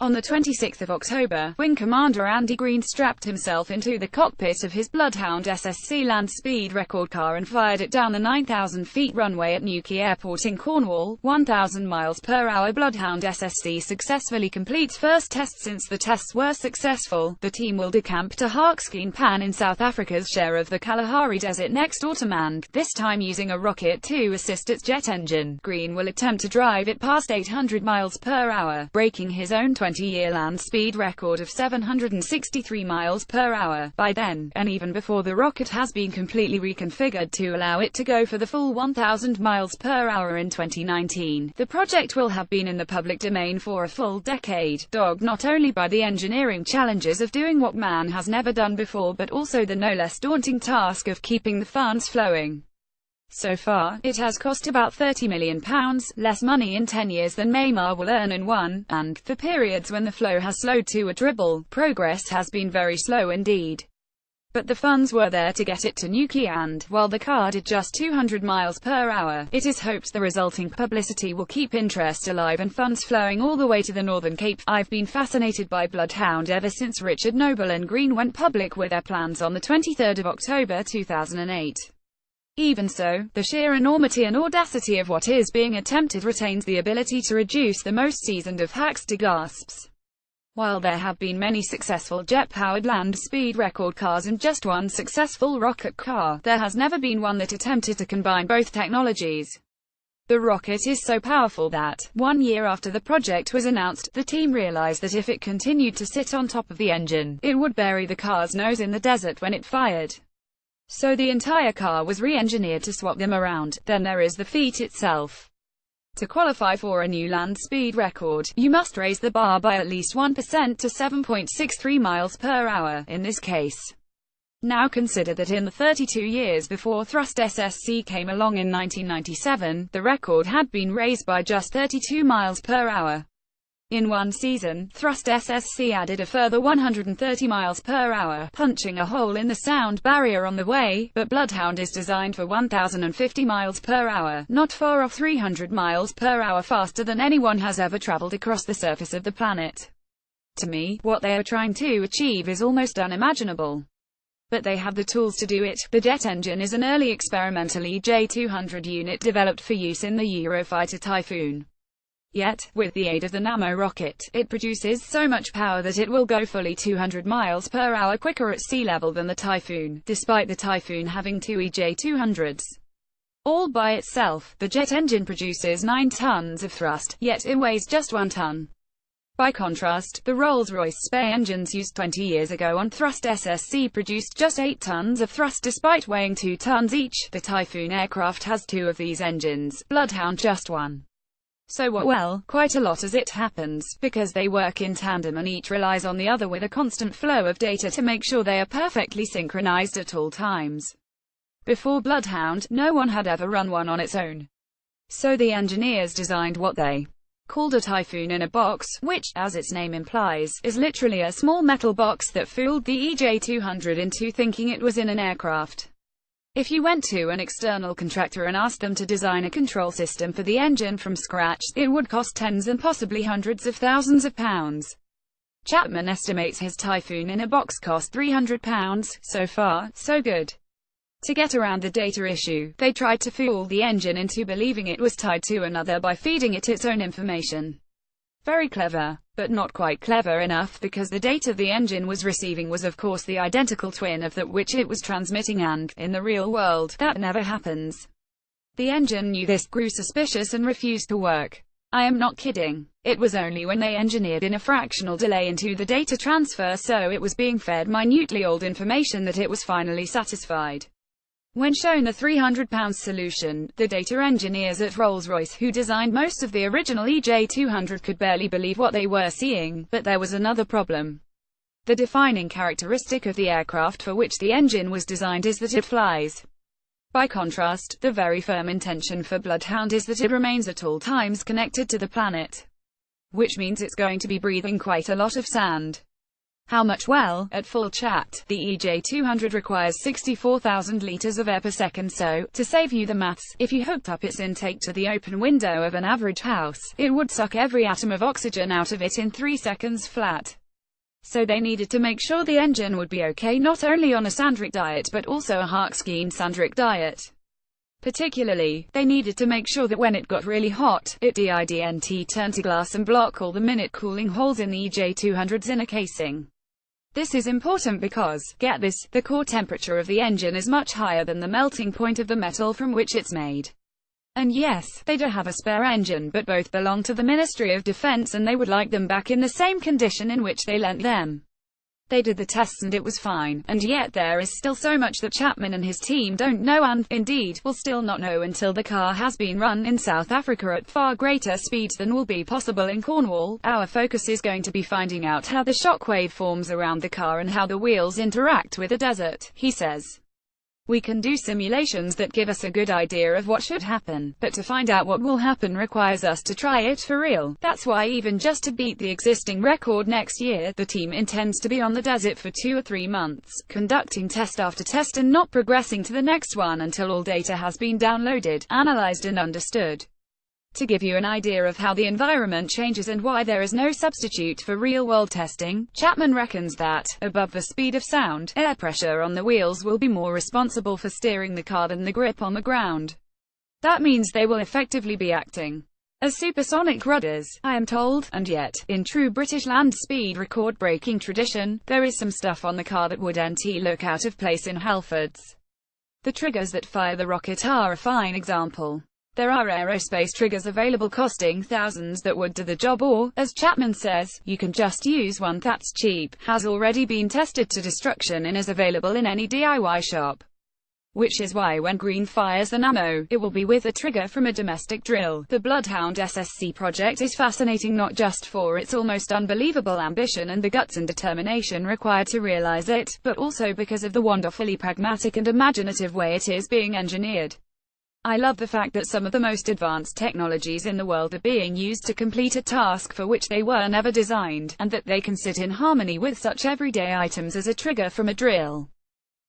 On the 26th of October, Wing Commander Andy Green strapped himself into the cockpit of his Bloodhound SSC land speed record car and fired it down the 9,000 feet runway at Newquay Airport in Cornwall, 1,000 miles per hour. Bloodhound SSC successfully completes first test. Since the tests were successful, the team will decamp to Harkskeen Pan in South Africa's share of the Kalahari Desert next autumn and, this time using a rocket to assist its jet engine. Green will attempt to drive it past 800 miles per hour, breaking his own 20-year land speed record of 763 miles per hour by then, and even before the rocket has been completely reconfigured to allow it to go for the full 1,000 miles per hour in 2019. The project will have been in the public domain for a full decade, dogged not only by the engineering challenges of doing what man has never done before but also the no less daunting task of keeping the funds flowing. So far, it has cost about £30 million, less money in 10 years than Maymar will earn in one, and, for periods when the flow has slowed to a dribble, progress has been very slow indeed. But the funds were there to get it to Newquay and, while the car did just 200 miles per hour, it is hoped the resulting publicity will keep interest alive and funds flowing all the way to the Northern Cape. I've been fascinated by Bloodhound ever since Richard Noble and Green went public with their plans on the 23rd of October 2008. Even so, the sheer enormity and audacity of what is being attempted retains the ability to reduce the most seasoned of hacks to gasps. While there have been many successful jet-powered land speed record cars and just one successful rocket car, there has never been one that attempted to combine both technologies. The rocket is so powerful that, 1 year after the project was announced, the team realized that if it continued to sit on top of the engine, it would bury the car's nose in the desert when it fired. So the entire car was re-engineered to swap them around. Then there is the feat itself. To qualify for a new land speed record, you must raise the bar by at least 1% to 7.63 miles per hour, in this case. Now consider that in the 32 years before Thrust SSC came along in 1997, the record had been raised by just 32 miles per hour. In one season, Thrust SSC added a further 130 miles per hour, punching a hole in the sound barrier on the way, but Bloodhound is designed for 1,050 miles per hour, not far off 300 miles per hour faster than anyone has ever traveled across the surface of the planet. To me, what they are trying to achieve is almost unimaginable. But they have the tools to do it. The jet engine is an early experimental EJ-200 unit developed for use in the Eurofighter Typhoon. Yet, with the aid of the Namo rocket, it produces so much power that it will go fully 200 miles per hour quicker at sea level than the Typhoon, despite the Typhoon having two EJ-200s. All by itself, the jet engine produces 9 tons of thrust, yet it weighs just 1 ton. By contrast, the Rolls-Royce Spey engines used 20 years ago on Thrust SSC produced just 8 tons of thrust despite weighing 2 tons each. The Typhoon aircraft has 2 of these engines, Bloodhound just 1. So what? Well, quite a lot as it happens, because they work in tandem and each relies on the other with a constant flow of data to make sure they are perfectly synchronized at all times. Before Bloodhound, no one had ever run one on its own. So the engineers designed what they called a Typhoon in a box, which, as its name implies, is literally a small metal box that fooled the EJ-200 into thinking it was in an aircraft. If you went to an external contractor and asked them to design a control system for the engine from scratch, it would cost tens and possibly hundreds of thousands of pounds. Chapman estimates his Typhoon in a box cost £300. So far, so good. To get around the data issue, they tried to fool the engine into believing it was tied to another by feeding it its own information. Very clever, but not quite clever enough, because the data the engine was receiving was of course the identical twin of that which it was transmitting and, in the real world, that never happens. The engine knew this, grew suspicious and refused to work. I am not kidding. It was only when they engineered in a fractional delay into the data transfer so it was being fed minutely old information that it was finally satisfied. When shown the £300 solution, the data engineers at Rolls-Royce who designed most of the original EJ-200 could barely believe what they were seeing, but there was another problem. The defining characteristic of the aircraft for which the engine was designed is that it flies. By contrast, the very firm intention for Bloodhound is that it remains at all times connected to the planet. Which means it's going to be breathing quite a lot of sand. How much? Well, at full chat, the EJ200 requires 64,000 litres of air per second, so, to save you the maths, if you hooked up its intake to the open window of an average house, it would suck every atom of oxygen out of it in 3 seconds flat. So they needed to make sure the engine would be okay not only on a Sandvik diet but also a Harkskeen Sandvik diet. Particularly, they needed to make sure that when it got really hot, it didn't turn to glass and block all the minute cooling holes in the EJ200's inner casing. This is important because, get this, the core temperature of the engine is much higher than the melting point of the metal from which it's made. And yes, they do have a spare engine, but both belong to the Ministry of Defense and they would like them back in the same condition in which they lent them. They did the tests and it was fine, and yet there is still so much that Chapman and his team don't know and, indeed, will still not know until the car has been run in South Africa at far greater speeds than will be possible in Cornwall. Our focus is going to be finding out how the shockwave forms around the car and how the wheels interact with the desert, he says. We can do simulations that give us a good idea of what should happen, but to find out what will happen requires us to try it for real. That's why even just to beat the existing record next year, the team intends to be on the desert for 2 or 3 months, conducting test after test and not progressing to the next one until all data has been downloaded, analyzed and understood. To give you an idea of how the environment changes and why there is no substitute for real-world testing, Chapman reckons that, above the speed of sound, air pressure on the wheels will be more responsible for steering the car than the grip on the ground. That means they will effectively be acting as supersonic rudders, I am told, and yet, in true British land speed record breaking tradition, there is some stuff on the car that wouldn't look out of place in Halfords. The triggers that fire the rocket are a fine example. There are aerospace triggers available costing thousands that would do the job or, as Chapman says, you can just use one that's cheap, has already been tested to destruction and is available in any DIY shop. Which is why when Green fires an ammo, it will be with a trigger from a domestic drill. The Bloodhound SSC project is fascinating not just for its almost unbelievable ambition and the guts and determination required to realize it, but also because of the wonderfully pragmatic and imaginative way it is being engineered. I love the fact that some of the most advanced technologies in the world are being used to complete a task for which they were never designed, and that they can sit in harmony with such everyday items as a trigger from a drill.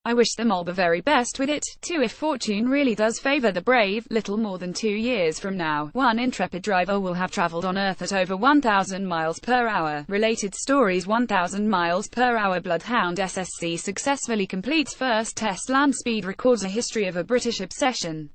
I wish them all the very best with it, too. If fortune really does favor the brave, little more than 2 years from now, one intrepid driver will have traveled on Earth at over 1,000 miles per hour. Related stories: 1,000 miles per hour Bloodhound SSC successfully completes first test land speed records. A history of a British obsession.